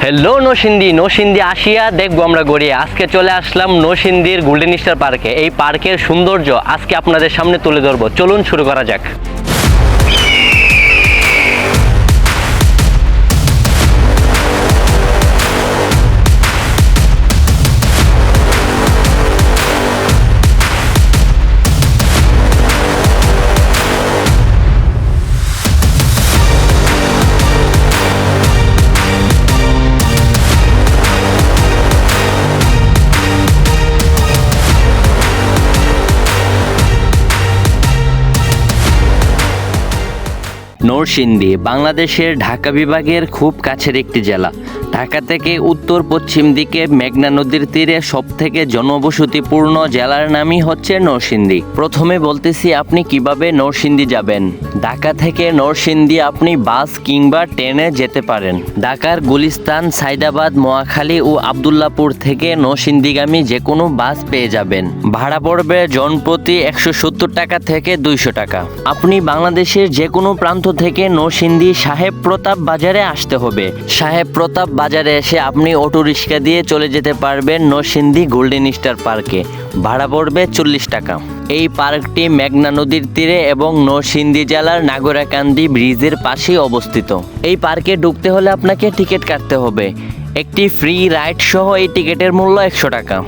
Hello Narsingdi আসিয়া দেখবো আমরা গড়িয়ে। আজকে চলে আসলাম নরসিংদীর গোল্ডেন স্টার পার্কে। এই পার্কের সৌন্দর্য আজকে আপনাদের সামনে তুলে ধরবো। চলুন শুরু করা যাক। নরসিংদী বাংলাদেশের ঢাকা বিভাগের খুব কাছের একটি জেলা। ঢাকা থেকে উত্তর পশ্চিম দিকে মেঘনা নদীর তীরে সবথেকে জনবসতিপূর্ণ জেলার নামই হচ্ছে নরসিংদী। প্রথমে বলতেছি আপনি কিভাবে নরসিংদী যাবেন। ঢাকা থেকে নরসিংদী আপনি বাস কিংবা ট্রেনে যেতে পারেন। ঢাকার গুলিস্তান, সাইদাবাদ, মহাখালী ও আবদুল্লাপুর থেকে নরসিংদীগামী যে কোনো বাস পেয়ে যাবেন। ভাড়া পড়বে জনপ্রতি 170 টাকা থেকে 200 টাকা। আপনি বাংলাদেশের যে কোনো প্রান্ত থেকে নরসিংদী সাহেব প্রতাপ বাজারে আসতে হবে। সাহেব প্রতাপ বাজারে এসে আপনি অটো রিক্সা দিয়ে চলে যেতে পারবেন নরসিংদী গোল্ডেন স্টার পার্কে। ভাড়া পড়বে 40 টাকা। এই পার্কটি মেঘনা নদীর তীরে এবং নরসিংদী জেলার নাগরাকান্দি ব্রিজের পাশেই অবস্থিত। এই পার্কে ঢুকতে হলে আপনাকে টিকিট কাটতে হবে। একটি ফ্রি রাইড সহ এই টিকিটের মূল্য 100 টাকা।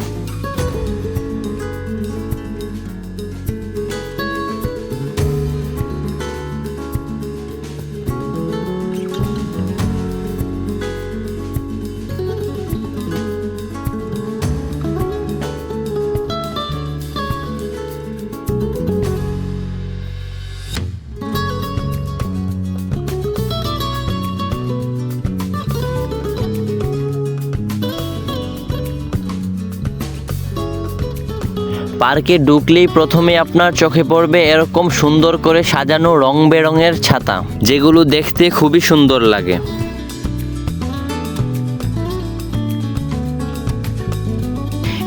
পার্কে ঢুকলেই প্রথমে আপনার চোখে পড়বে এরকম সুন্দর করে সাজানো রং বেরঙের ছাতা, যেগুলো দেখতে খুবই সুন্দর লাগে।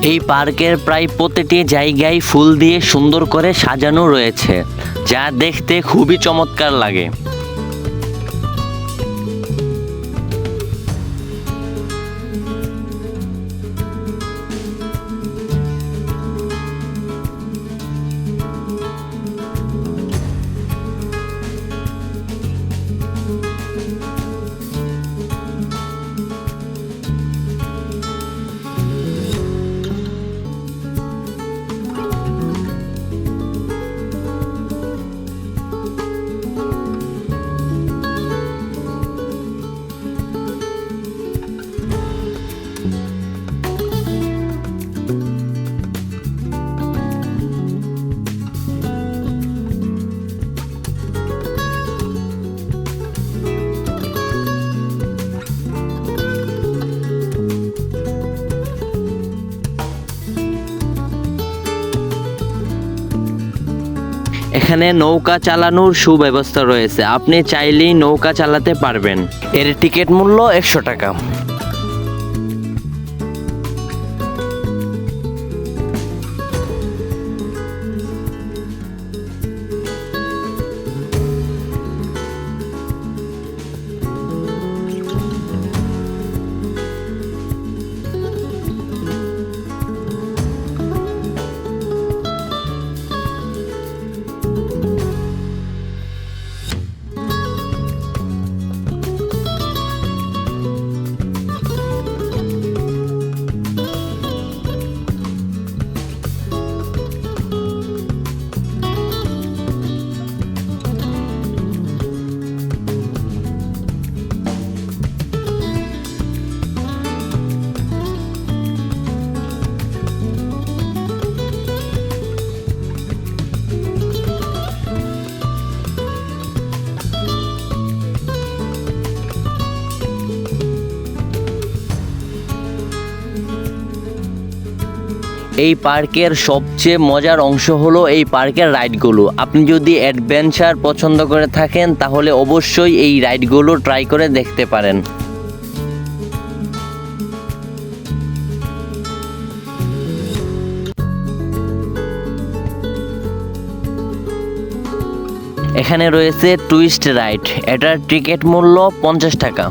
এই পার্কের প্রায় প্রতিটি জায়গায় ফুল দিয়ে সুন্দর করে সাজানো রয়েছে, যা দেখতে খুবই চমৎকার লাগে। এখানে নৌকা চালানোর সুব্যবস্থা রয়েছে, আপনি চাইলেই নৌকা চালাতে পারবেন। এর টিকিট মূল্য 100 টাকা। এই পার্কের সবচেয়ে মজার অংশ হলো এই পার্কের রাইডগুলো। আপনি যদি অ্যাডভেঞ্চার পছন্দ করে থাকেন তাহলে অবশ্যই এই রাইডগুলো ট্রাই করে দেখতে পারেন। এখানে রয়েছে টুইস্ট রাইড, এটার টিকিট মূল্য 50 টাকা।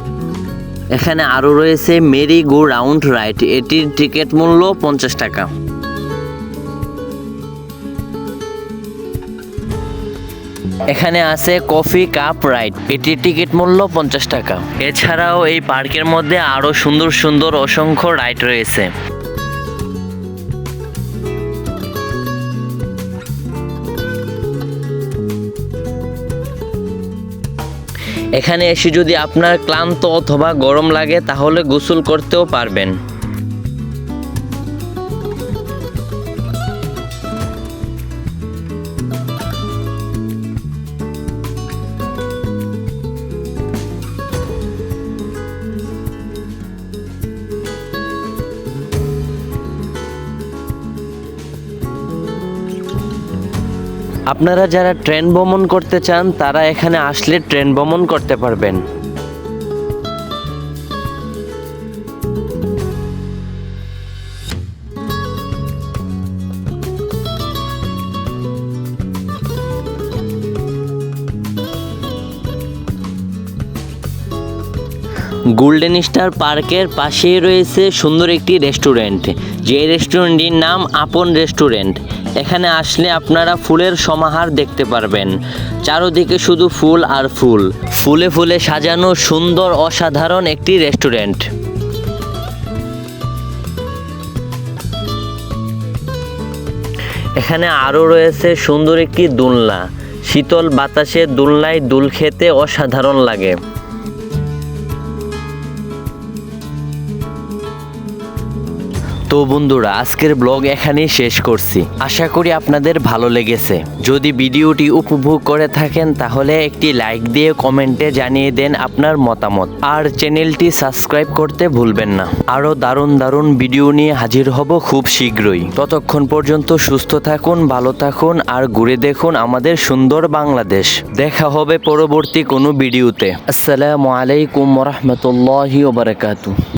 এখানে আরও রয়েছে মেরি গো রাউন্ড রাইড, এটির টিকিট মূল্য 50 টাকা। এখানে আছে কফি কাপ রাইড, এটির টিকিট মূল্য 50 টাকা। এছাড়াও এই পার্কের মধ্যে আরও সুন্দর সুন্দর অসংখ্য রাইড রয়েছে। এখানে এসে যদি আপনার ক্লান্ত অথবা গরম লাগে তাহলে গোসল করতেও পারবেন। আপনারা যারা ট্রেন ভ্রমণ করতে চান তারা এখানে আসলে ট্রেন ভ্রমণ করতে পারবেন। গোল্ডেন স্টার পার্কের পাশেই রয়েছে সুন্দর একটি রেস্টুরেন্ট, যে রেস্টুরেন্টটির নাম আপন রেস্টুরেন্ট। এখানে আসলে আপনারা ফুলের সমাহার দেখতে পারবেন। চারদিকে শুধু ফুল আর ফুল, ফুলে ফুলে সাজানো সুন্দর অসাধারণ একটি রেস্টুরেন্ট। এখানে আরও রয়েছে সুন্দর একটি দোলনা, শীতল বাতাসে দোলনায় দোল খেতে অসাধারণ লাগে। তো বন্ধুরা, আজকের ব্লগ এখানেই শেষ করছি। আশা করি আপনাদের ভালো লেগেছে। যদি ভিডিওটি উপভোগ করে থাকেন তাহলে একটি লাইক দিয়ে কমেন্টে জানিয়ে দেন আপনার মতামত, আর চ্যানেলটি সাবস্ক্রাইব করতে ভুলবেন না। আরও দারুণ দারুণ ভিডিও নিয়ে হাজির হব খুব শীঘ্রই। ততক্ষণ পর্যন্ত সুস্থ থাকুন, ভালো থাকুন আর ঘুরে দেখুন আমাদের সুন্দর বাংলাদেশ। দেখা হবে পরবর্তী কোনো ভিডিওতে। আসসালামু আলাইকুম ওয়া রাহমাতুল্লাহি ওয়া বারাকাতুহু।